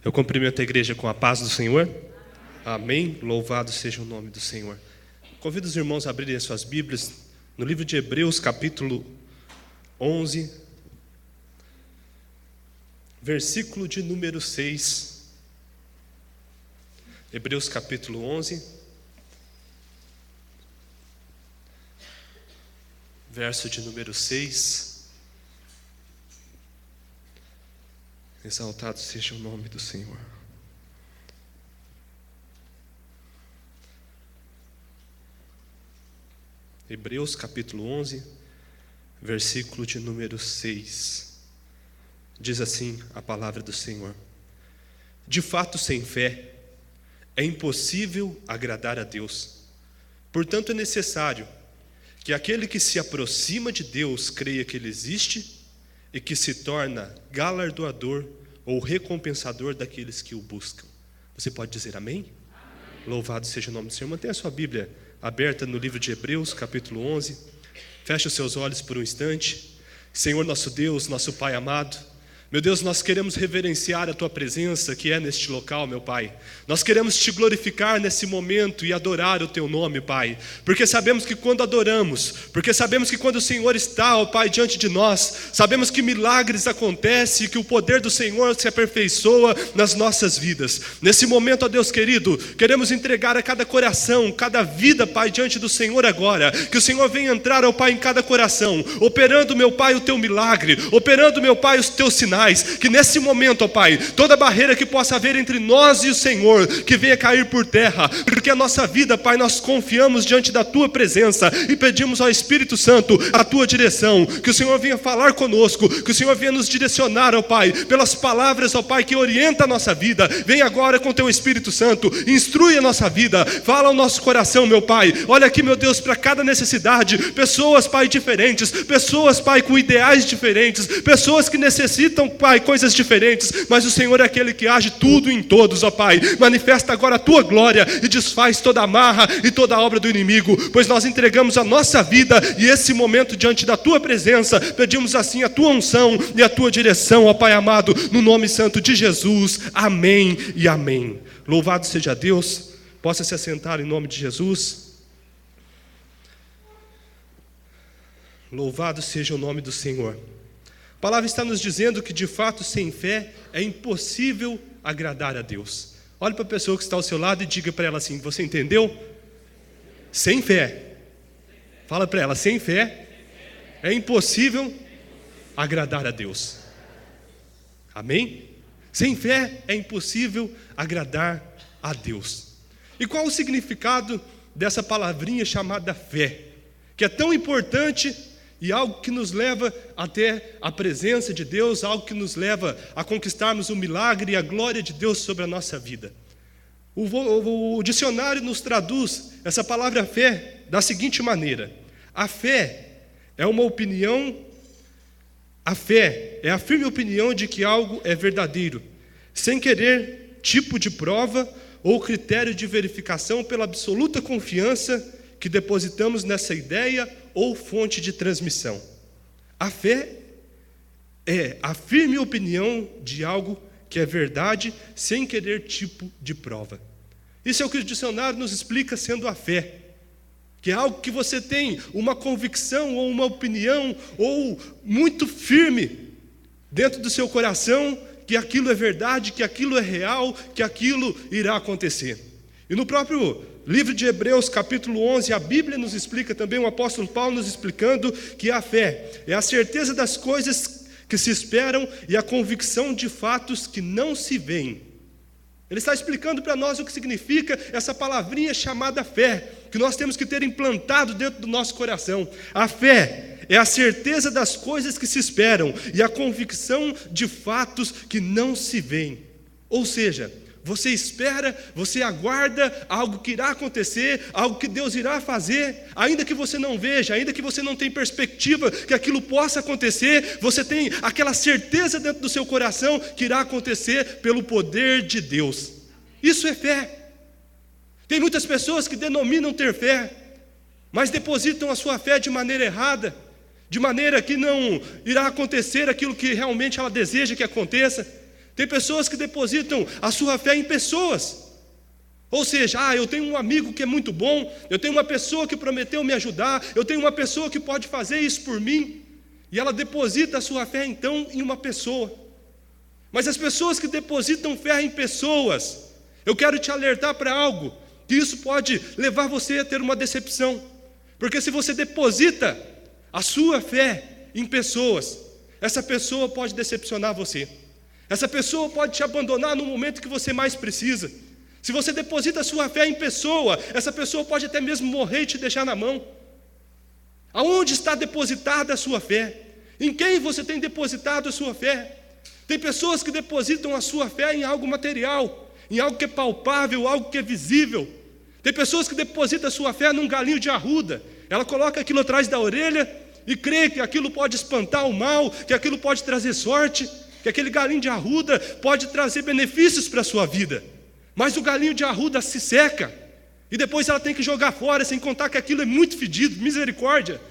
Eu cumprimento a igreja com a paz do Senhor. Amém. Louvado seja o nome do Senhor. Convido os irmãos a abrirem as suas Bíblias no livro de Hebreus, capítulo 11, versículo de número 6. Hebreus, capítulo 11, verso de número 6. Exaltado seja o nome do Senhor. Hebreus capítulo 11, versículo de número 6. Diz assim a palavra do Senhor: de fato, sem fé é impossível agradar a Deus. Portanto, é necessário que aquele que se aproxima de Deus creia que Ele existe e que se torna galardoador ou recompensador daqueles que o buscam. Você pode dizer amém? Amém. Louvado seja o nome do Senhor. Mantenha a sua Bíblia aberta no livro de Hebreus, capítulo 11. Feche os seus olhos por um instante. Senhor nosso Deus, nosso Pai amado, meu Deus, nós queremos reverenciar a Tua presença que é neste local, meu Pai. Nós queremos Te glorificar nesse momento e adorar o Teu nome, Pai. Porque sabemos que quando adoramos, porque sabemos que quando o Senhor está, ó Pai, diante de nós, sabemos que milagres acontecem e que o poder do Senhor se aperfeiçoa nas nossas vidas. Nesse momento, ó Deus querido, queremos entregar a cada coração, cada vida, Pai, diante do Senhor agora. Que o Senhor venha entrar, ó Pai, em cada coração, operando, meu Pai, o Teu milagre, operando, meu Pai, os Teus sinais. Que nesse momento, ó Pai, toda barreira que possa haver entre nós e o Senhor, que venha cair por terra, porque a nossa vida, Pai, nós confiamos diante da Tua presença e pedimos ao Espírito Santo a Tua direção, que o Senhor venha falar conosco, que o Senhor venha nos direcionar, ó Pai, pelas palavras, ó Pai, que orienta a nossa vida. Vem agora com Teu Espírito Santo, instrui a nossa vida, fala ao nosso coração, meu Pai. Olha aqui, meu Deus, para cada necessidade, pessoas, Pai, diferentes, pessoas, Pai, com ideais diferentes, pessoas que necessitam, Pai, coisas diferentes, mas o Senhor é aquele que age tudo em todos, ó Pai. Manifesta agora a Tua glória e desfaz toda a amarra e toda a obra do inimigo, pois nós entregamos a nossa vida e esse momento diante da Tua presença, pedimos assim a Tua unção e a Tua direção, ó Pai amado, no nome santo de Jesus. Amém e amém. Louvado seja Deus. Possa se assentar em nome de Jesus. Louvado seja o nome do Senhor. A palavra está nos dizendo que de fato sem fé é impossível agradar a Deus. Olhe para a pessoa que está ao seu lado e diga para ela assim: você entendeu? Sem fé. Fala para ela: sem fé é impossível agradar a Deus. Amém? Sem fé é impossível agradar a Deus. E qual o significado dessa palavrinha chamada fé, que é tão importante e algo que nos leva até a presença de Deus, algo que nos leva a conquistarmos o milagre e a glória de Deus sobre a nossa vida? O dicionário nos traduz essa palavra fé da seguinte maneira: a fé é uma opinião, a fé é a firme opinião de que algo é verdadeiro, sem querer tipo de prova ou critério de verificação, pela absoluta confiança que depositamos nessa ideia ou fonte de transmissão. A fé é a firme opinião de algo que é verdade, sem querer tipo de prova. Isso é o que o dicionário nos explica sendo a fé, que é algo que você tem uma convicção ou uma opinião ou muito firme dentro do seu coração, que aquilo é verdade, que aquilo é real, que aquilo irá acontecer. E no próprio livro de Hebreus, capítulo 11, a Bíblia nos explica também, o apóstolo Paulo nos explicando que a fé é a certeza das coisas que se esperam e a convicção de fatos que não se veem. Ele está explicando para nós o que significa essa palavrinha chamada fé, que nós temos que ter implantado dentro do nosso coração. A fé é a certeza das coisas que se esperam e a convicção de fatos que não se veem. Ou seja, você espera, você aguarda algo que irá acontecer, algo que Deus irá fazer, ainda que você não veja, ainda que você não tenha perspectiva que aquilo possa acontecer, você tem aquela certeza dentro do seu coração que irá acontecer pelo poder de Deus. Isso é fé. Tem muitas pessoas que denominam ter fé, mas depositam a sua fé de maneira errada, de maneira que não irá acontecer aquilo que realmente ela deseja que aconteça. Tem pessoas que depositam a sua fé em pessoas. Ou seja, eu tenho um amigo que é muito bom, eu tenho uma pessoa que prometeu me ajudar, eu tenho uma pessoa que pode fazer isso por mim. E ela deposita a sua fé então em uma pessoa. Mas as pessoas que depositam fé em pessoas, eu quero te alertar para algo, que isso pode levar você a ter uma decepção. Porque se você deposita a sua fé em pessoas, essa pessoa pode decepcionar você. Essa pessoa pode te abandonar no momento que você mais precisa. Se você deposita a sua fé em pessoa, essa pessoa pode até mesmo morrer e te deixar na mão. Aonde está depositada a sua fé? Em quem você tem depositado a sua fé? Tem pessoas que depositam a sua fé em algo material, em algo que é palpável, algo que é visível. Tem pessoas que depositam a sua fé num galinho de arruda. Ela coloca aquilo atrás da orelha e crê que aquilo pode espantar o mal, que aquilo pode trazer sorte, que aquele galinho de arruda pode trazer benefícios para a sua vida. Mas o galinho de arruda se seca, e depois ela tem que jogar fora, sem contar que aquilo é muito fedido, misericórdia.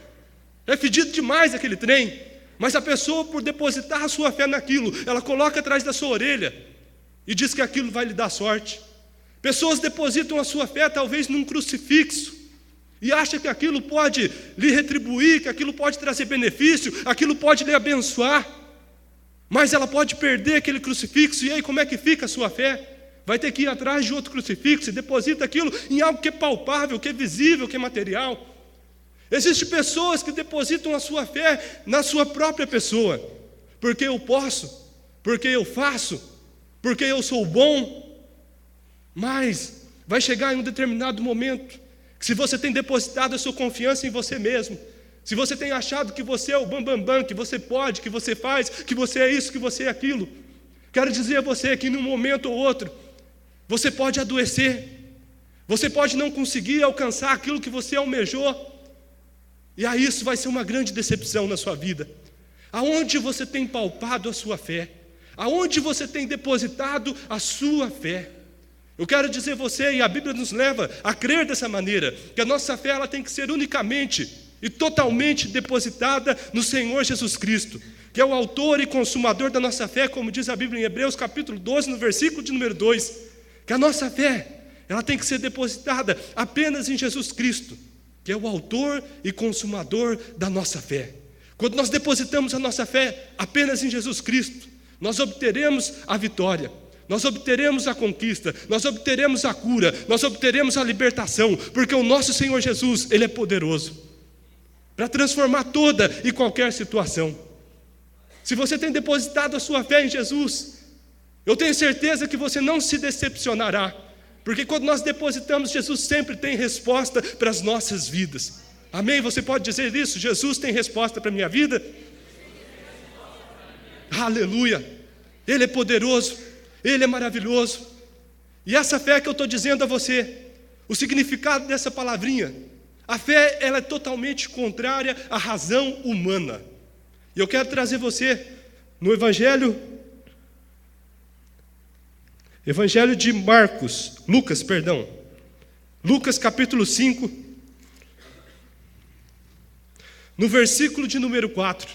É fedido demais aquele trem. Mas a pessoa, por depositar a sua fé naquilo, ela coloca atrás da sua orelha, e diz que aquilo vai lhe dar sorte. Pessoas depositam a sua fé talvez num crucifixo, e acham que aquilo pode lhe retribuir, que aquilo pode trazer benefício, aquilo pode lhe abençoar. Mas ela pode perder aquele crucifixo, e aí como é que fica a sua fé? Vai ter que ir atrás de outro crucifixo e deposita aquilo em algo que é palpável, que é visível, que é material. Existem pessoas que depositam a sua fé na sua própria pessoa, porque eu posso, porque eu faço, porque eu sou bom. Mas vai chegar em um determinado momento que, se você tem depositado a sua confiança em você mesmo, se você tem achado que você é o bambambam, que você pode, que você faz, que você é isso, que você é aquilo, quero dizer a você que num momento ou outro você pode adoecer, você pode não conseguir alcançar aquilo que você almejou, e aí isso vai ser uma grande decepção na sua vida. Aonde você tem palpado a sua fé? Aonde você tem depositado a sua fé? Eu quero dizer a você, e a Bíblia nos leva a crer dessa maneira, que a nossa fé ela tem que ser unicamente e totalmente depositada no Senhor Jesus Cristo, que é o autor e consumador da nossa fé, como diz a Bíblia em Hebreus capítulo 12, no versículo de número 2, que a nossa fé, ela tem que ser depositada apenas em Jesus Cristo, que é o autor e consumador da nossa fé. Quando nós depositamos a nossa fé apenas em Jesus Cristo, nós obteremos a vitória, nós obteremos a conquista, nós obteremos a cura, nós obteremos a libertação, porque o nosso Senhor Jesus, Ele é poderoso para transformar toda e qualquer situação. Se você tem depositado a sua fé em Jesus, eu tenho certeza que você não se decepcionará, porque quando nós depositamos, Jesus sempre tem resposta para as nossas vidas. Amém? Você pode dizer isso? Jesus tem resposta para a minha vida? Aleluia! Ele é poderoso, Ele é maravilhoso. E essa fé que eu estou dizendo a você, o significado dessa palavrinha, a fé ela é totalmente contrária à razão humana. E eu quero trazer você no Evangelho de Lucas capítulo 5, no versículo de número 4.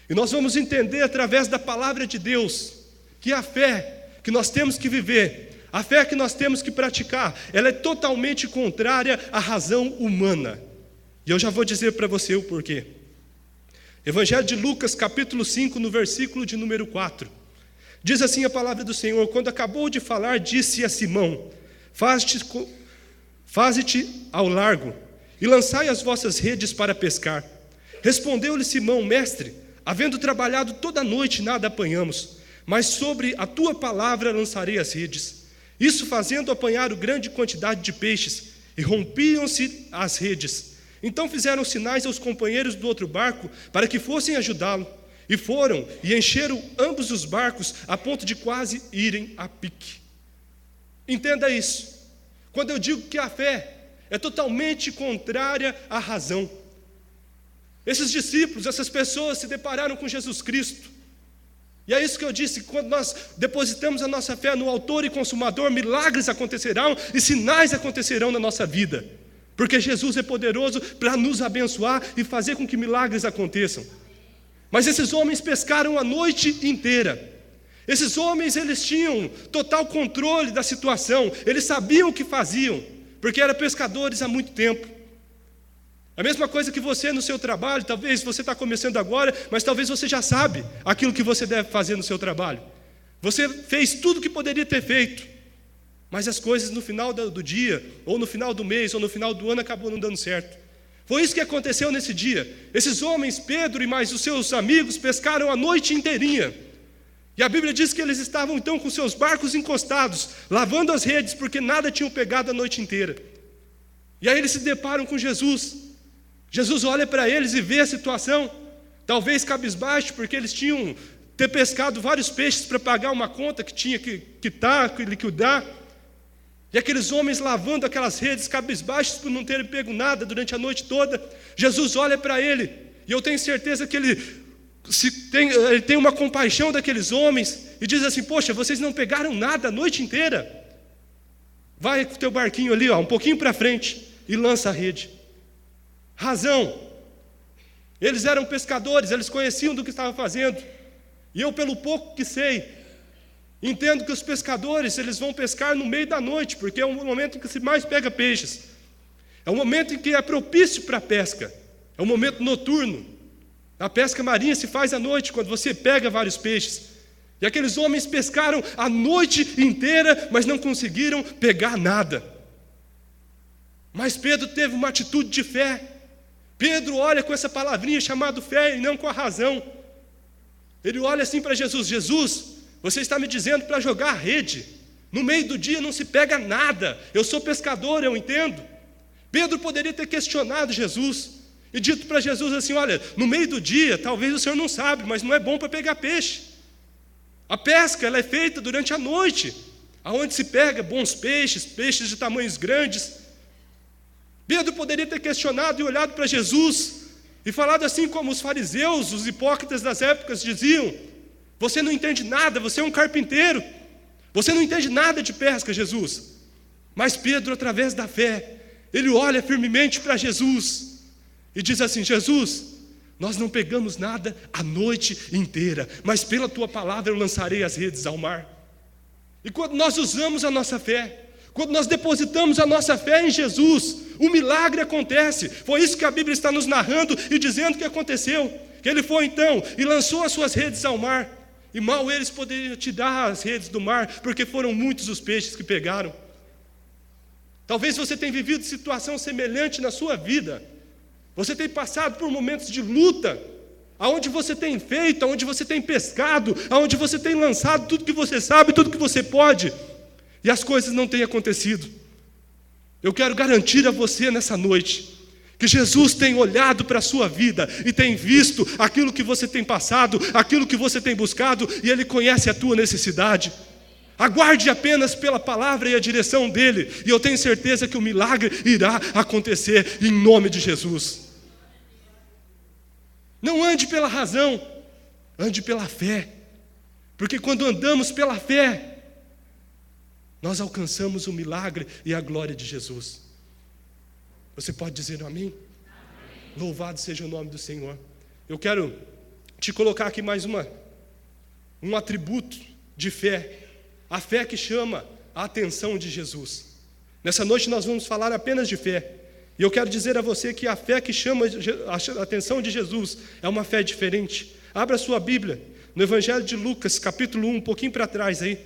E nós vamos entender através da palavra de Deus que a fé que nós temos que viver, a fé que nós temos que praticar, ela é totalmente contrária à razão humana. E eu já vou dizer para você o porquê. Evangelho de Lucas capítulo 5, no versículo de número 4. Diz assim a palavra do Senhor: quando acabou de falar, disse a Simão: faze-te ao largo e lançai as vossas redes para pescar. Respondeu-lhe Simão: mestre, havendo trabalhado toda a noite, nada apanhamos, mas sobre a tua palavra lançarei as redes. Isso fazendo, apanharam grande quantidade de peixes, e rompiam-se as redes. Então fizeram sinais aos companheiros do outro barco, para que fossem ajudá-lo. E foram, e encheram ambos os barcos, a ponto de quase irem a pique. Entenda isso. Quando eu digo que a fé é totalmente contrária à razão, esses discípulos, essas pessoas se depararam com Jesus Cristo. E é isso que eu disse: quando nós depositamos a nossa fé no autor e consumador, milagres acontecerão e sinais acontecerão na nossa vida, porque Jesus é poderoso para nos abençoar e fazer com que milagres aconteçam. Mas esses homens pescaram a noite inteira, Esses homens, eles tinham total controle da situação, eles sabiam o que faziam, porque eram pescadores há muito tempo. A mesma coisa que você no seu trabalho, talvez você está começando agora, mas talvez você já sabe aquilo que você deve fazer no seu trabalho. Você fez tudo o que poderia ter feito, mas as coisas no final do dia, ou no final do mês, ou no final do ano, acabou não dando certo. Foi isso que aconteceu nesse dia. Esses homens, Pedro e mais os seus amigos, pescaram a noite inteirinha. E a Bíblia diz que eles estavam então com seus barcos encostados, lavando as redes, porque nada tinham pegado a noite inteira. E aí eles se deparam com Jesus. Jesus olha para eles e vê a situação, talvez cabisbaixo, porque eles tinham ter pescado vários peixes para pagar uma conta que tinha que liquidar. E aqueles homens lavando aquelas redes cabisbaixos por não terem pego nada durante a noite toda. Jesus olha para ele, e eu tenho certeza que ele tem uma compaixão daqueles homens, e diz assim: poxa, vocês não pegaram nada a noite inteira? Vai com o teu barquinho ali, um pouquinho para frente, e lança a rede. Razão, eles eram pescadores, eles conheciam do que estavam fazendo, e eu, pelo pouco que sei, entendo que os pescadores, eles vão pescar no meio da noite, porque é o momento em que se mais pega peixes, é o momento em que é propício para a pesca, é o momento noturno. A pesca marinha se faz à noite, quando você pega vários peixes, e aqueles homens pescaram a noite inteira, mas não conseguiram pegar nada. Mas Pedro teve uma atitude de fé. Pedro olha com essa palavrinha chamada fé e não com a razão. Ele olha assim para Jesus: Jesus, você está me dizendo para jogar a rede, no meio do dia não se pega nada, eu sou pescador, eu entendo. Pedro poderia ter questionado Jesus e dito para Jesus assim: olha, no meio do dia, talvez o senhor não sabe, mas não é bom para pegar peixe. A pesca, ela é feita durante a noite, aonde se pega bons peixes, peixes de tamanhos grandes. Pedro poderia ter questionado e olhado para Jesus e falado assim como os fariseus, os hipócritas das épocas diziam: você não entende nada, você é um carpinteiro, você não entende nada de pesca, Jesus. Mas Pedro, através da fé, ele olha firmemente para Jesus e diz assim: Jesus, nós não pegamos nada a noite inteira, mas pela tua palavra eu lançarei as redes ao mar. E quando nós usamos a nossa fé, quando nós depositamos a nossa fé em Jesus, o milagre acontece. Foi isso que a Bíblia está nos narrando e dizendo que aconteceu. Que ele foi então e lançou as suas redes ao mar, e mal eles poderiam tirar as redes do mar, porque foram muitos os peixes que pegaram. Talvez você tenha vivido situação semelhante na sua vida. Você tem passado por momentos de luta, aonde você tem feito, aonde você tem pescado, aonde você tem lançado tudo que você sabe, tudo que você pode, e as coisas não têm acontecido. Eu quero garantir a você nessa noite que Jesus tem olhado para a sua vida e tem visto aquilo que você tem passado, aquilo que você tem buscado, e Ele conhece a tua necessidade. Aguarde apenas pela palavra e a direção dEle, e eu tenho certeza que o milagre irá acontecer em nome de Jesus. Não ande pela razão, ande pela fé, porque quando andamos pela fé, nós alcançamos o milagre e a glória de Jesus. Você pode dizer um amém? Amém? Louvado seja o nome do Senhor. Eu quero te colocar aqui mais um atributo de fé. A fé que chama a atenção de Jesus. Nessa noite nós vamos falar apenas de fé. E eu quero dizer a você que a fé que chama a atenção de Jesus é uma fé diferente. Abra a sua Bíblia no Evangelho de Lucas, capítulo 1, um pouquinho para trás aí.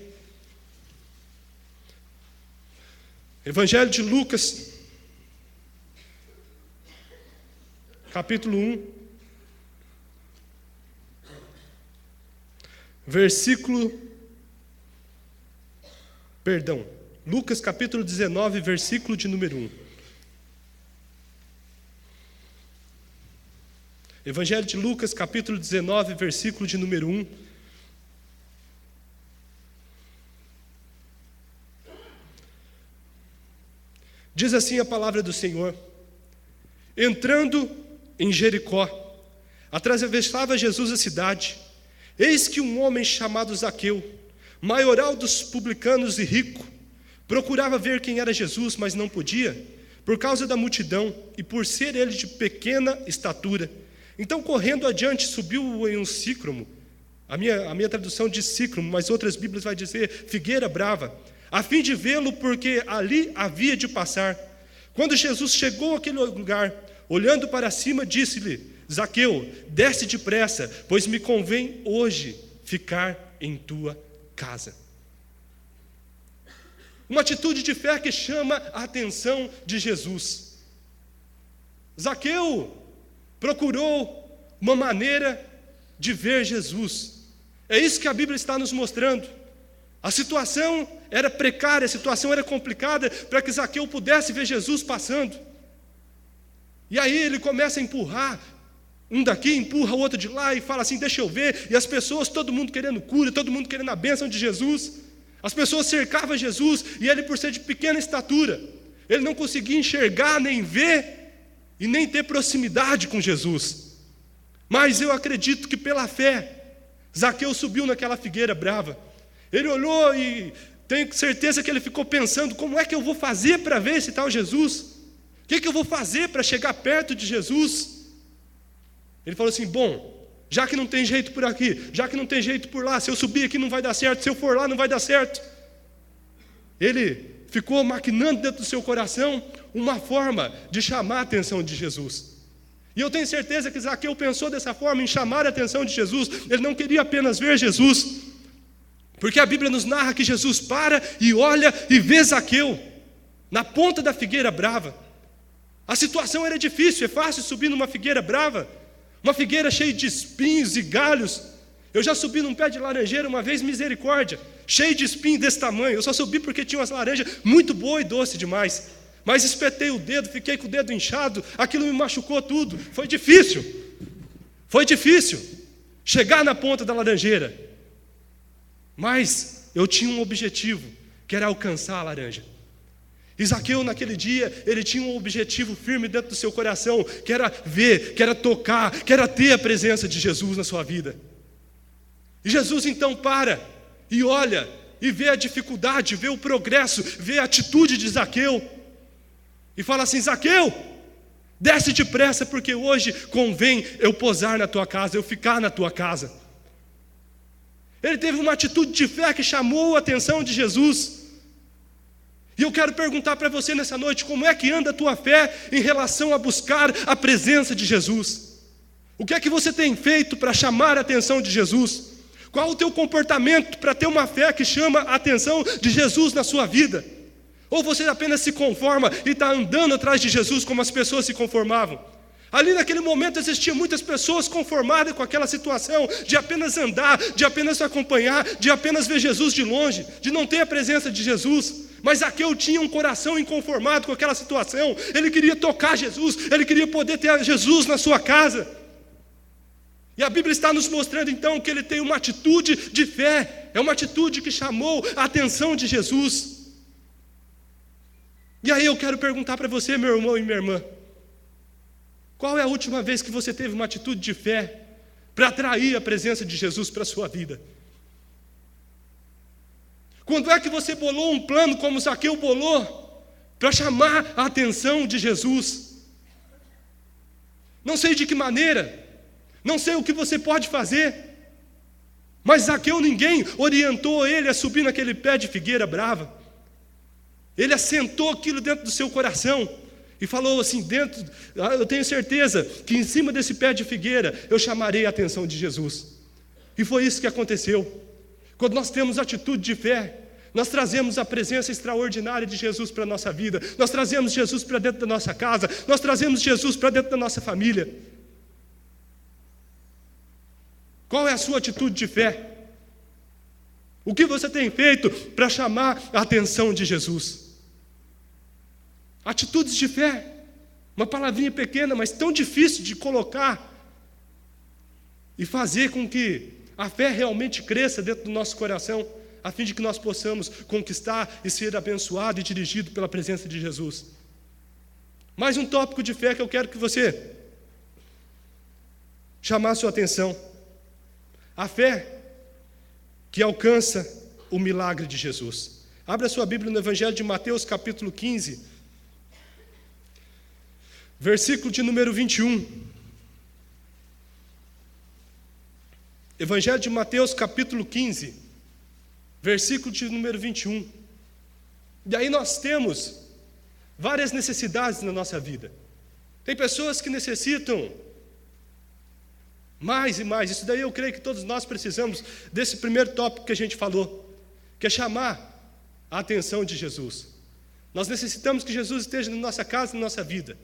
Evangelho de Lucas, capítulo 1, Lucas capítulo 19, versículo de número 1. Evangelho de Lucas, capítulo 19, versículo de número 1. Diz assim a palavra do Senhor: entrando em Jericó, atravessava Jesus a cidade. Eis que um homem chamado Zaqueu, maioral dos publicanos e rico, procurava ver quem era Jesus, mas não podia, por causa da multidão e por ser ele de pequena estatura. Então, correndo adiante, subiu em um sicômoro A minha tradução diz sícromo, mas outras Bíblias vai dizer figueira brava, a fim de vê-lo, porque ali havia de passar. Quando Jesus chegou àquele lugar, olhando para cima, disse-lhe: Zaqueu, desce depressa, pois me convém hoje ficar em tua casa. Uma atitude de fé que chama a atenção de Jesus. Zaqueu procurou uma maneira de ver Jesus. É isso que a Bíblia está nos mostrando. A situação era precária, a situação era complicada para que Zaqueu pudesse ver Jesus passando. E aí ele começa a empurrar, um daqui empurra o outro de lá e fala assim: deixa eu ver. E as pessoas, todo mundo querendo cura, todo mundo querendo a bênção de Jesus. As pessoas cercavam Jesus e ele, por ser de pequena estatura, ele não conseguia enxergar, nem ver e nem ter proximidade com Jesus. Mas eu acredito que pela fé, Zaqueu subiu naquela figueira brava. Ele olhou e tenho certeza que ele ficou pensando: como é que eu vou fazer para ver esse tal Jesus? O que eu vou fazer para chegar perto de Jesus? Ele falou assim: bom, já que não tem jeito por aqui, já que não tem jeito por lá, se eu subir aqui não vai dar certo, se eu for lá não vai dar certo. Ele ficou maquinando dentro do seu coração uma forma de chamar a atenção de Jesus. E eu tenho certeza que Zaqueu pensou dessa forma, em chamar a atenção de Jesus. Ele não queria apenas ver Jesus, porque a Bíblia nos narra que Jesus para e olha e vê Zaqueu na ponta da figueira brava. A situação era difícil, é fácil subir numa figueira brava, uma figueira cheia de espinhos e galhos. Eu já subi num pé de laranjeira uma vez, misericórdia, cheio de espinho desse tamanho. Eu só subi porque tinha umas laranjas muito boa e doce demais. Mas espetei o dedo, fiquei com o dedo inchado, aquilo me machucou tudo. Foi difícil chegar na ponta da laranjeira. Mas eu tinha um objetivo, que era alcançar a laranja. E Zaqueu, naquele dia, ele tinha um objetivo firme dentro do seu coração, que era ver, que era tocar, que era ter a presença de Jesus na sua vida. E Jesus então para e olha e vê a dificuldade, vê o progresso, vê a atitude de Zaqueu e fala assim: Zaqueu, desce depressa, porque hoje convém eu posar na tua casa, eu ficar na tua casa. Ele teve uma atitude de fé que chamou a atenção de Jesus. E eu quero perguntar para você nessa noite: como é que anda a tua fé em relação a buscar a presença de Jesus? O que é que você tem feito para chamar a atenção de Jesus? Qual o teu comportamento para ter uma fé que chama a atenção de Jesus na sua vida? Ou você apenas se conforma e está andando atrás de Jesus como as pessoas se conformavam? Ali naquele momento existiam muitas pessoas conformadas com aquela situação de apenas andar, de apenas acompanhar, de apenas ver Jesus de longe, de não ter a presença de Jesus. Mas Zaqueu tinha um coração inconformado com aquela situação. Ele queria tocar Jesus, ele queria poder ter Jesus na sua casa. E a Bíblia está nos mostrando então que ele tem uma atitude de fé, é uma atitude que chamou a atenção de Jesus. E aí eu quero perguntar para você, meu irmão e minha irmã: qual é a última vez que você teve uma atitude de fé para atrair a presença de Jesus para a sua vida? Quando é que você bolou um plano como Zaqueu bolou para chamar a atenção de Jesus? Não sei de que maneira, não sei o que você pode fazer, mas Zaqueu, ninguém orientou ele a subir naquele pé de figueira brava. Ele assentou aquilo dentro do seu coração e falou assim: eu tenho certeza que em cima desse pé de figueira eu chamarei a atenção de Jesus. E foi isso que aconteceu. Quando nós temos atitude de fé, nós trazemos a presença extraordinária de Jesus para a nossa vida, nós trazemos Jesus para dentro da nossa casa, nós trazemos Jesus para dentro da nossa família. Qual é a sua atitude de fé? O que você tem feito para chamar a atenção de Jesus? Atitudes de fé, uma palavrinha pequena, mas tão difícil de colocar e fazer com que a fé realmente cresça dentro do nosso coração, a fim de que nós possamos conquistar e ser abençoado e dirigido pela presença de Jesus. Mais um tópico de fé que eu quero que você chamar a sua atenção: a fé que alcança o milagre de Jesus. Abra a sua Bíblia no Evangelho de Mateus, capítulo 15, versículo de número 21. Evangelho de Mateus, capítulo 15, versículo de número 21. E aí nós temos várias necessidades na nossa vida. Tem pessoas que necessitam mais e mais. Isso daí eu creio que todos nós precisamos desse primeiro tópico que a gente falou, que é chamar a atenção de Jesus. Nós necessitamos que Jesus esteja na nossa casa, na nossa vida.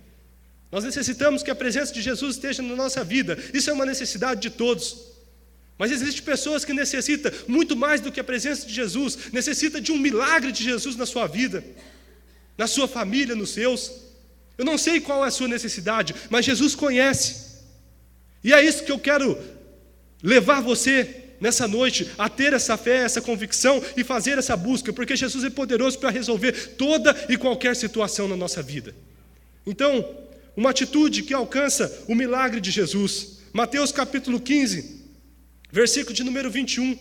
Nós necessitamos que a presença de Jesus esteja na nossa vida. Isso é uma necessidade de todos. Mas existem pessoas que necessitam muito mais do que a presença de Jesus, necessita de um milagre de Jesus na sua vida, na sua família, nos seus. Eu não sei qual é a sua necessidade, mas Jesus conhece. E é isso que eu quero levar você nessa noite, a ter essa fé, essa convicção e fazer essa busca, porque Jesus é poderoso para resolver toda e qualquer situação na nossa vida. Então, uma atitude que alcança o milagre de Jesus. Mateus capítulo 15, versículo de número 21,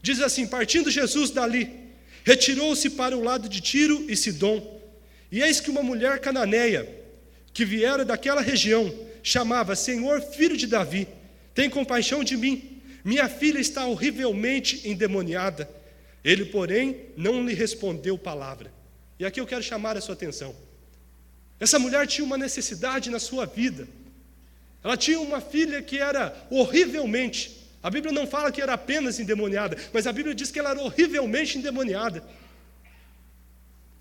diz assim: partindo Jesus dali, retirou-se para o lado de Tiro e Sidom, e eis que uma mulher cananeia, que viera daquela região, chamava: Senhor, filho de Davi, tem compaixão de mim, minha filha está horrivelmente endemoniada. Ele, porém, não lhe respondeu palavra. E aqui eu quero chamar a sua atenção. Essa mulher tinha uma necessidade na sua vida. Ela tinha uma filha que era horrivelmente, a Bíblia não fala que era apenas endemoniada, mas a Bíblia diz que ela era horrivelmente endemoniada.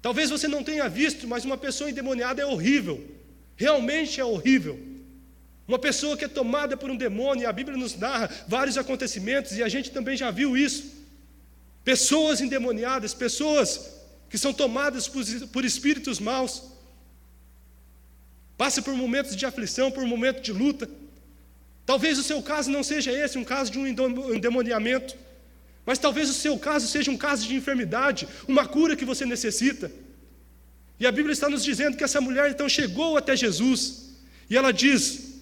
Talvez você não tenha visto, mas uma pessoa endemoniada é horrível. Realmente é horrível. Uma pessoa que é tomada por um demônio, e a Bíblia nos narra vários acontecimentos, e a gente também já viu isso. Pessoas endemoniadas, pessoas que são tomadas por espíritos maus, passa por momentos de aflição, por um momento de luta. Talvez o seu caso não seja esse, um caso de um endemoniamento, mas talvez o seu caso seja um caso de enfermidade, uma cura que você necessita. E a Bíblia está nos dizendo que essa mulher então chegou até Jesus, e ela diz: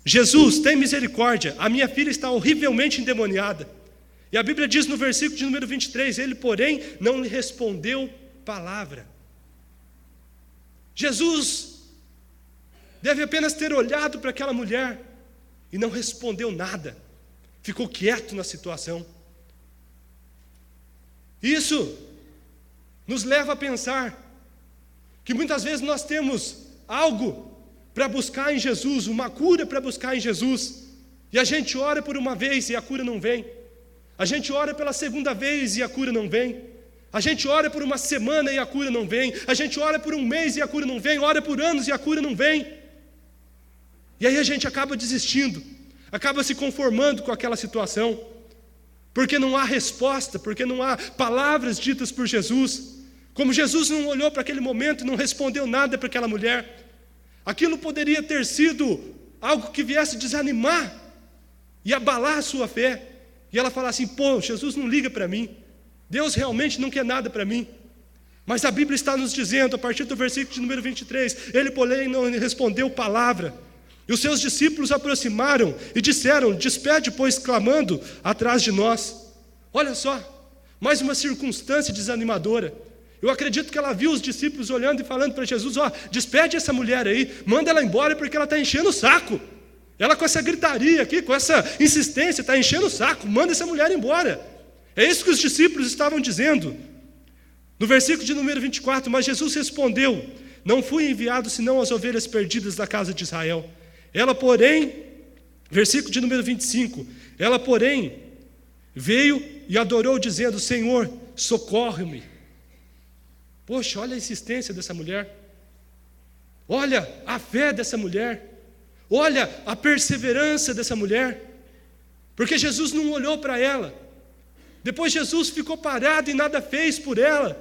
Jesus, tem misericórdia, a minha filha está horrivelmente endemoniada. E a Bíblia diz no versículo de número 23, ele, porém, não lhe respondeu palavra. Jesus deve apenas ter olhado para aquela mulher e não respondeu nada, ficou quieto na situação. Isso nos leva a pensar que muitas vezes nós temos algo para buscar em Jesus, uma cura para buscar em Jesus, e a gente ora por uma vez e a cura não vem, a gente ora pela segunda vez e a cura não vem, a gente ora por uma semana e a cura não vem, a gente ora por um mês e a cura não vem, ora por anos e a cura não vem, e aí a gente acaba desistindo, acaba se conformando com aquela situação, porque não há resposta, porque não há palavras ditas por Jesus. Como Jesus não olhou para aquele momento e não respondeu nada para aquela mulher, aquilo poderia ter sido algo que viesse desanimar e abalar a sua fé, e ela falar assim: pô, Jesus não liga para mim, Deus realmente não quer nada para mim. Mas a Bíblia está nos dizendo, a partir do versículo de número 23, ele, porém, não respondeu palavra. E os seus discípulos aproximaram e disseram: despede, pois, clamando atrás de nós. Olha só, mais uma circunstância desanimadora. Eu acredito que ela viu os discípulos olhando e falando para Jesus: ó, despede essa mulher aí, manda ela embora porque ela está enchendo o saco. Ela com essa gritaria aqui, com essa insistência, está enchendo o saco, manda essa mulher embora. É isso que os discípulos estavam dizendo. No versículo de número 24, mas Jesus respondeu: não fui enviado senão às ovelhas perdidas da casa de Israel. Ela, porém, versículo de número 25, ela, porém, veio e adorou, dizendo: Senhor, socorre-me. Poxa, olha a insistência dessa mulher, olha a fé dessa mulher, olha a perseverança dessa mulher, porque Jesus não olhou para ela, depois Jesus ficou parado e nada fez por ela,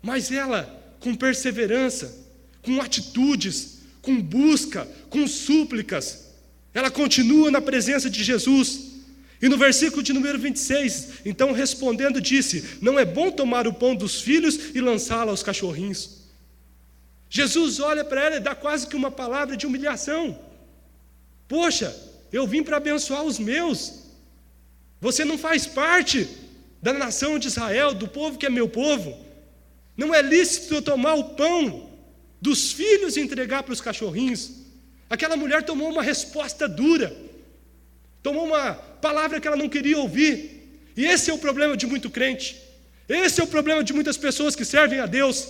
mas ela, com perseverança, com atitudes, com busca, com súplicas, ela continua na presença de Jesus. E no versículo de número 26, então respondendo disse: não é bom tomar o pão dos filhos e lançá-lo aos cachorrinhos. Jesus olha para ela e dá quase que uma palavra de humilhação. Poxa, eu vim para abençoar os meus, você não faz parte da nação de Israel, do povo que é meu povo, não é lícito eu tomar o pão dos filhos e entregar para os cachorrinhos. Aquela mulher tomou uma resposta dura, tomou uma palavra que ela não queria ouvir. E esse é o problema de muito crente. Esse é o problema de muitas pessoas que servem a Deus.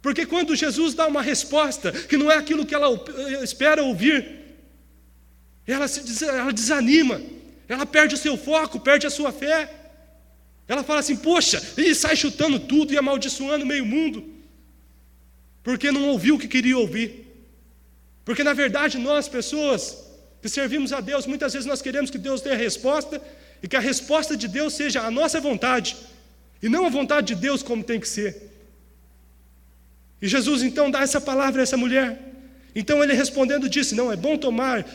Porque quando Jesus dá uma resposta que não é aquilo que ela espera ouvir, ela desanima, ela perde o seu foco, perde a sua fé. Ela fala assim, poxa, e sai chutando tudo e amaldiçoando meio mundo, porque não ouviu o que queria ouvir. Porque na verdade nós, pessoas que servimos a Deus, muitas vezes nós queremos que Deus dê a resposta, e que a resposta de Deus seja a nossa vontade, e não a vontade de Deus como tem que ser. E Jesus então dá essa palavra a essa mulher. Então ele respondendo disse, não, é bom tomar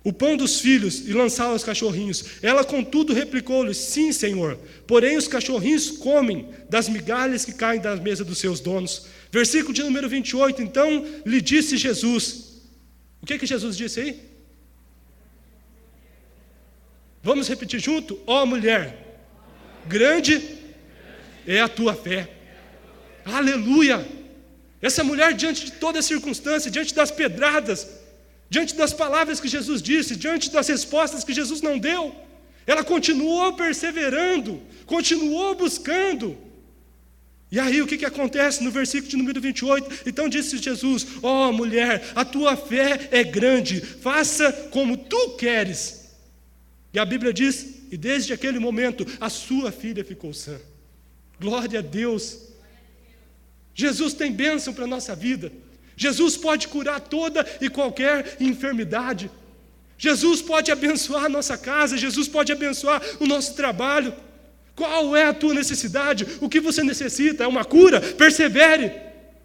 o pão dos filhos e lançá-lo aos cachorrinhos. Ela contudo replicou-lhe, sim, Senhor, porém os cachorrinhos comem das migalhas que caem da mesa dos seus donos. Versículo de número 28, então lhe disse Jesus. O que Jesus disse aí? Vamos repetir junto? Ó mulher, grande é a tua fé. Aleluia! Essa mulher, diante de toda a circunstância, diante das pedradas, diante das palavras que Jesus disse, diante das respostas que Jesus não deu, ela continuou perseverando, continuou buscando. E aí o que acontece no versículo de número 28? Então disse Jesus, ó mulher, a tua fé é grande, faça como tu queres. E a Bíblia diz, e desde aquele momento a sua filha ficou sã. Glória a Deus. Jesus tem bênção para a nossa vida. Jesus pode curar toda e qualquer enfermidade. Jesus pode abençoar a nossa casa. Jesus pode abençoar o nosso trabalho. Qual é a tua necessidade? O que você necessita? É uma cura? Persevere,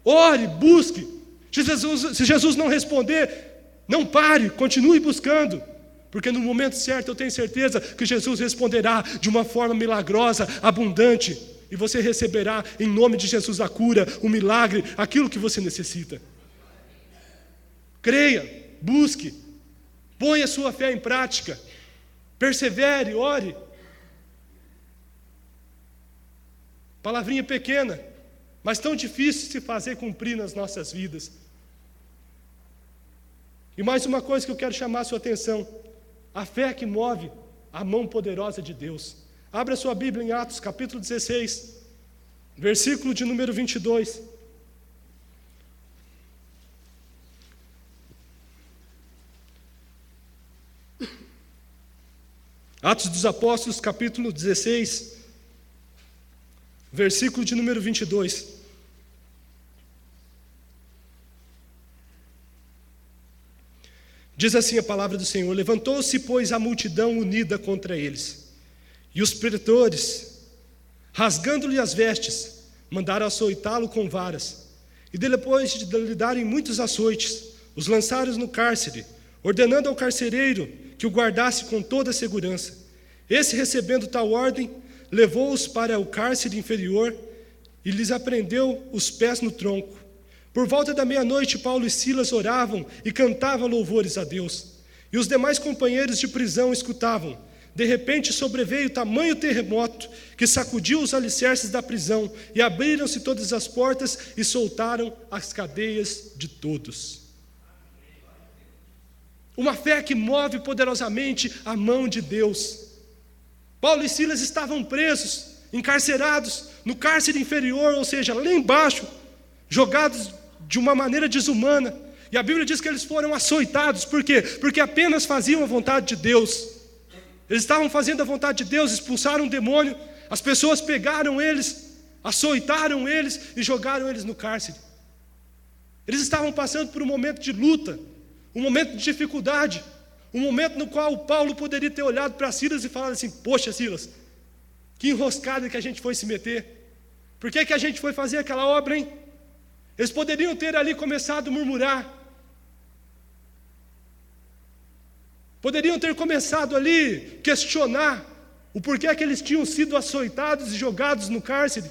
ore, busque. Se Jesus não responder, não pare, continue buscando. Porque no momento certo eu tenho certeza que Jesus responderá de uma forma milagrosa, abundante. E você receberá, em nome de Jesus, a cura, o milagre, aquilo que você necessita. Creia, busque, ponha a sua fé em prática, persevere, ore. Palavrinha pequena, mas tão difícil de se fazer cumprir nas nossas vidas. E mais uma coisa que eu quero chamar a sua atenção: a fé que move a mão poderosa de Deus. Abra sua Bíblia em Atos, capítulo 16, versículo de número 22. Atos dos Apóstolos, capítulo 16, versículo de número 22. Diz assim a palavra do Senhor: levantou-se, pois, a multidão unida contra eles. E os pretores, rasgando-lhe as vestes, mandaram açoitá-lo com varas. E depois de lhe darem muitos açoites, os lançaram no cárcere, ordenando ao carcereiro que o guardasse com toda a segurança. Esse, recebendo tal ordem, levou-os para o cárcere inferior e lhes aprendeu os pés no tronco. Por volta da meia-noite, Paulo e Silas oravam e cantavam louvores a Deus. E os demais companheiros de prisão escutavam. De repente sobreveio tamanho terremoto que sacudiu os alicerces da prisão, e abriram-se todas as portas e soltaram as cadeias de todos. Uma fé que move poderosamente a mão de Deus. Paulo e Silas estavam presos, encarcerados, no cárcere inferior, ou seja, lá embaixo, jogados de uma maneira desumana. E a Bíblia diz que eles foram açoitados. Por quê? Porque apenas faziam a vontade de Deus. Eles estavam fazendo a vontade de Deus, expulsaram um demônio. As pessoas pegaram eles, açoitaram eles e jogaram eles no cárcere. Eles estavam passando por um momento de luta, um momento de dificuldade, um momento no qual Paulo poderia ter olhado para Silas e falado assim: poxa, Silas, que enroscada que a gente foi se meter. Por que a gente foi fazer aquela obra, hein? Eles poderiam ter ali começado a murmurar. Poderiam ter começado ali a questionar o porquê que eles tinham sido açoitados e jogados no cárcere.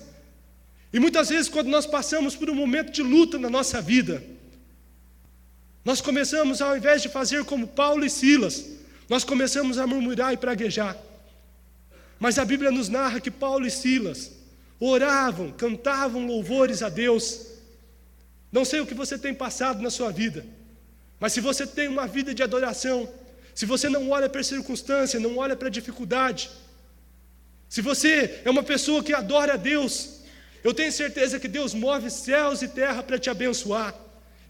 E muitas vezes, quando nós passamos por um momento de luta na nossa vida, nós começamos, ao invés de fazer como Paulo e Silas, nós começamos a murmurar e praguejar. Mas a Bíblia nos narra que Paulo e Silas oravam, cantavam louvores a Deus. Não sei o que você tem passado na sua vida, mas se você tem uma vida de adoração, se você não olha para a circunstância, não olha para a dificuldade, se você é uma pessoa que adora a Deus, eu tenho certeza que Deus move céus e terra para te abençoar.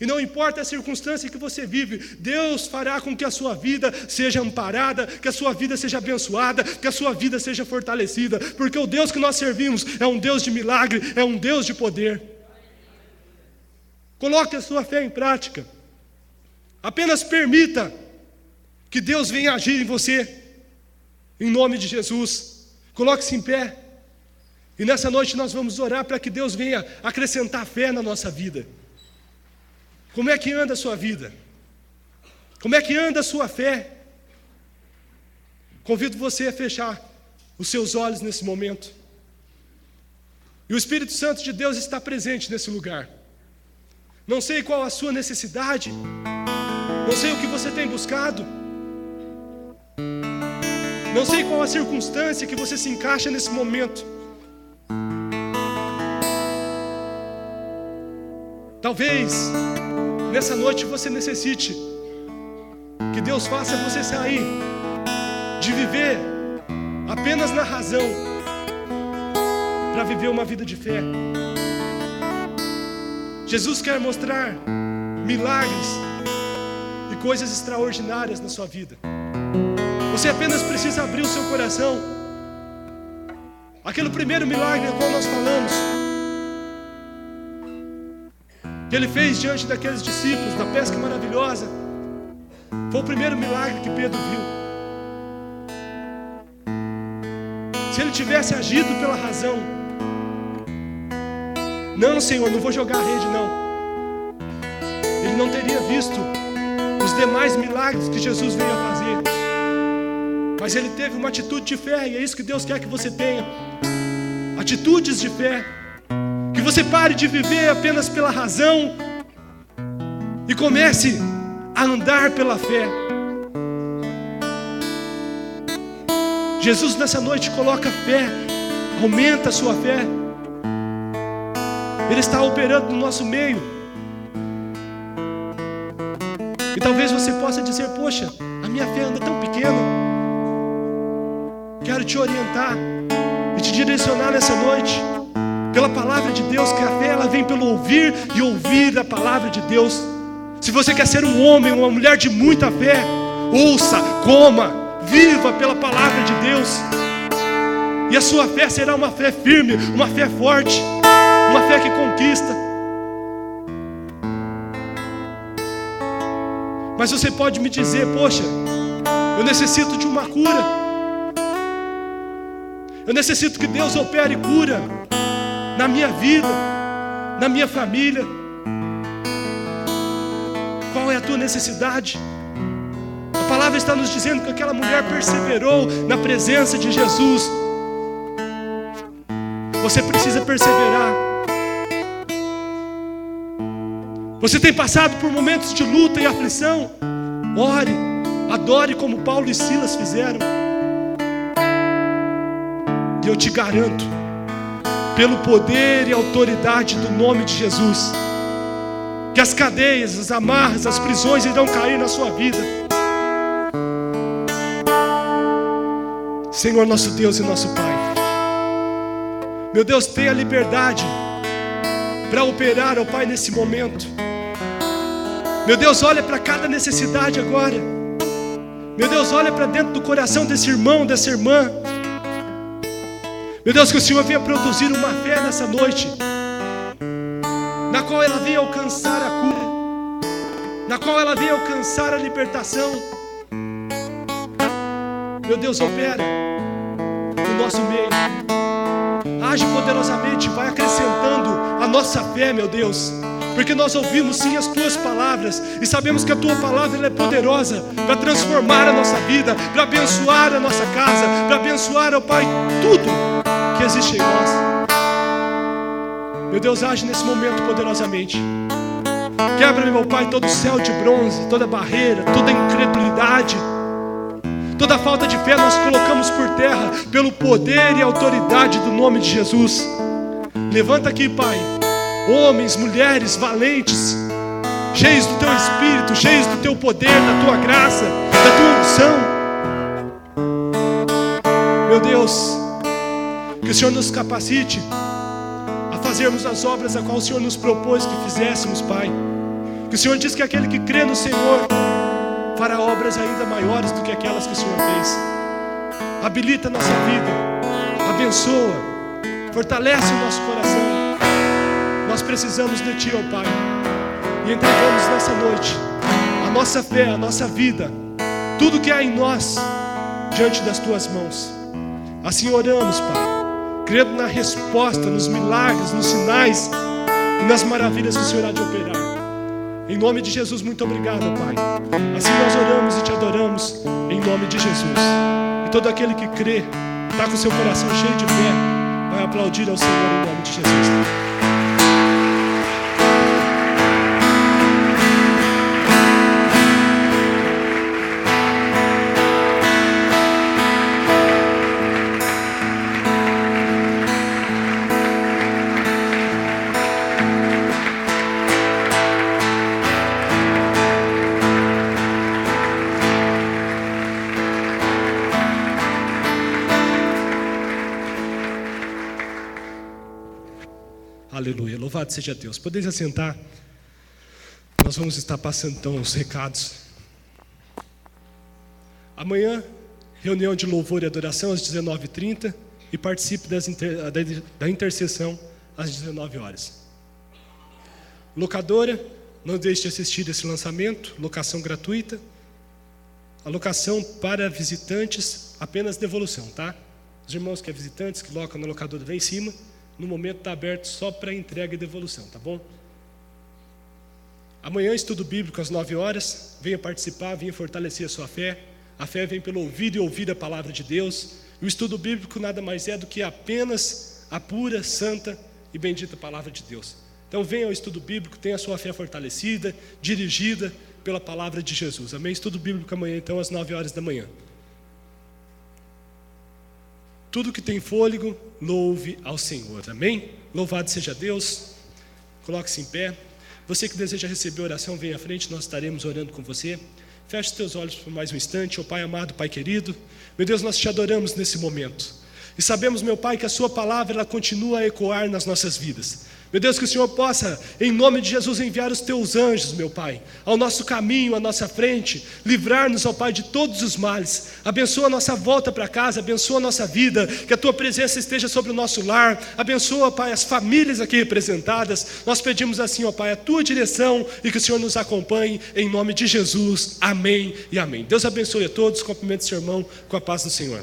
E não importa a circunstância que você vive, Deus fará com que a sua vida seja amparada, que a sua vida seja abençoada, que a sua vida seja fortalecida, porque o Deus que nós servimos é um Deus de milagre, é um Deus de poder. Coloque a sua fé em prática. Apenas permita que Deus venha agir em você, em nome de Jesus. Coloque-se em pé. E nessa noite nós vamos orar para que Deus venha acrescentar fé na nossa vida. Como é que anda a sua vida? Como é que anda a sua fé? Convido você a fechar os seus olhos nesse momento. E o Espírito Santo de Deus está presente nesse lugar. Não sei qual a sua necessidade, não sei o que você tem buscado, não sei qual a circunstância que você se encaixa nesse momento. Talvez nessa noite você necessite que Deus faça você sair de viver apenas na razão para viver uma vida de fé. Jesus quer mostrar milagres e coisas extraordinárias na sua vida. Você apenas precisa abrir o seu coração. Aquele primeiro milagre do qual nós falamos, que ele fez diante daqueles discípulos, da pesca maravilhosa, foi o primeiro milagre que Pedro viu. Se ele tivesse agido pela razão, não, Senhor, não vou jogar a rede, não, ele não teria visto os demais milagres que Jesus veio a fazer. Mas ele teve uma atitude de fé, e é isso que Deus quer que você tenha. Atitudes de fé. Que você pare de viver apenas pela razão e comece a andar pela fé. Jesus nessa noite coloca fé, aumenta a sua fé. Ele está operando no nosso meio. E talvez você possa dizer: poxa, a minha fé anda tão pequena. Quero te orientar e te direcionar nessa noite pela palavra de Deus, que a fé ela vem pelo ouvir e ouvir a palavra de Deus. Se você quer ser um homem, uma mulher de muita fé, ouça, coma, viva pela palavra de Deus. E a sua fé será uma fé firme, uma fé forte, uma fé que conquista. Mas você pode me dizer: poxa, eu necessito de uma cura. Eu necessito que Deus opere cura na minha vida, na minha família. Qual é a tua necessidade? A palavra está nos dizendo que aquela mulher perseverou na presença de Jesus. Você precisa perseverar. Você tem passado por momentos de luta e aflição? Ore, adore como Paulo e Silas fizeram. E eu te garanto, pelo poder e autoridade do nome de Jesus, que as cadeias, as amarras, as prisões irão cair na sua vida. Senhor nosso Deus e nosso Pai, meu Deus, tenha liberdade para operar, ó Pai, nesse momento. Meu Deus, olha para cada necessidade agora. Meu Deus, olha para dentro do coração desse irmão, dessa irmã. Meu Deus, que o Senhor venha produzir uma fé nessa noite, na qual ela venha alcançar a cura, na qual ela venha alcançar a libertação. Meu Deus, opera no nosso meio. Age poderosamente, vai acrescentando a nossa fé, meu Deus. Porque nós ouvimos sim as Tuas palavras e sabemos que a Tua palavra ela é poderosa para transformar a nossa vida, para abençoar a nossa casa, para abençoar, ó Pai, tudo que existe em nós. Meu Deus, age nesse momento poderosamente. Quebra, meu Pai, todo o céu de bronze, toda barreira, toda incredulidade, toda falta de fé nós colocamos por terra pelo poder e autoridade do nome de Jesus. Levanta aqui, Pai, homens, mulheres valentes, cheios do Teu Espírito, cheios do Teu poder, da Tua graça, da tua unção. Meu Deus, que o Senhor nos capacite a fazermos as obras a qual o Senhor nos propôs que fizéssemos, Pai. Que o Senhor diz que aquele que crê no Senhor fará obras ainda maiores do que aquelas que o Senhor fez. Habilita a nossa vida, abençoa, fortalece o nosso coração. Nós precisamos de Ti, ó Pai, e entregamos nessa noite a nossa fé, a nossa vida, tudo que há em nós, diante das Tuas mãos. Assim oramos, Pai, crendo na resposta, nos milagres, nos sinais e nas maravilhas que o Senhor há de operar. Em nome de Jesus, muito obrigado, Pai. Assim nós oramos e Te adoramos, em nome de Jesus. E todo aquele que crê, está com seu coração cheio de fé, vai aplaudir ao Senhor em nome de Jesus. Aleluia, louvado seja Deus. Podeis assentar. Nós vamos estar passando então os recados. Amanhã, reunião de louvor e adoração às 19h30 e participe da intercessão às 19 horas. Locadora, não deixe de assistir esse lançamento, locação gratuita. A locação para visitantes, apenas devolução, tá? Os irmãos que é visitantes, que locam na locadora, vem em cima. No momento está aberto só para entrega e devolução, tá bom? Amanhã, estudo bíblico às 9 horas. Venha participar, venha fortalecer a sua fé. A fé vem pelo ouvir e ouvir a palavra de Deus. E o estudo bíblico nada mais é do que apenas a pura, santa e bendita palavra de Deus. Então venha ao estudo bíblico, tenha a sua fé fortalecida, dirigida pela palavra de Jesus. Amém? Estudo bíblico amanhã, então, às 9 horas da manhã. Tudo que tem fôlego, louve ao Senhor, amém? Louvado seja Deus. Coloque-se em pé. Você que deseja receber oração, venha à frente, nós estaremos orando com você. Feche os teus olhos por mais um instante, ó Pai amado, Pai querido. Meu Deus, nós te adoramos nesse momento. E sabemos, meu Pai, que a sua palavra ela continua a ecoar nas nossas vidas. Meu Deus, que o Senhor possa, em nome de Jesus, enviar os teus anjos, meu Pai, ao nosso caminho, à nossa frente, livrar-nos, ó Pai, de todos os males. Abençoa a nossa volta para casa, abençoa a nossa vida, que a tua presença esteja sobre o nosso lar. Abençoa, ó Pai, as famílias aqui representadas. Nós pedimos assim, ó Pai, a tua direção e que o Senhor nos acompanhe, em nome de Jesus. Amém e amém. Deus abençoe a todos. Cumprimente seu irmão com a paz do Senhor.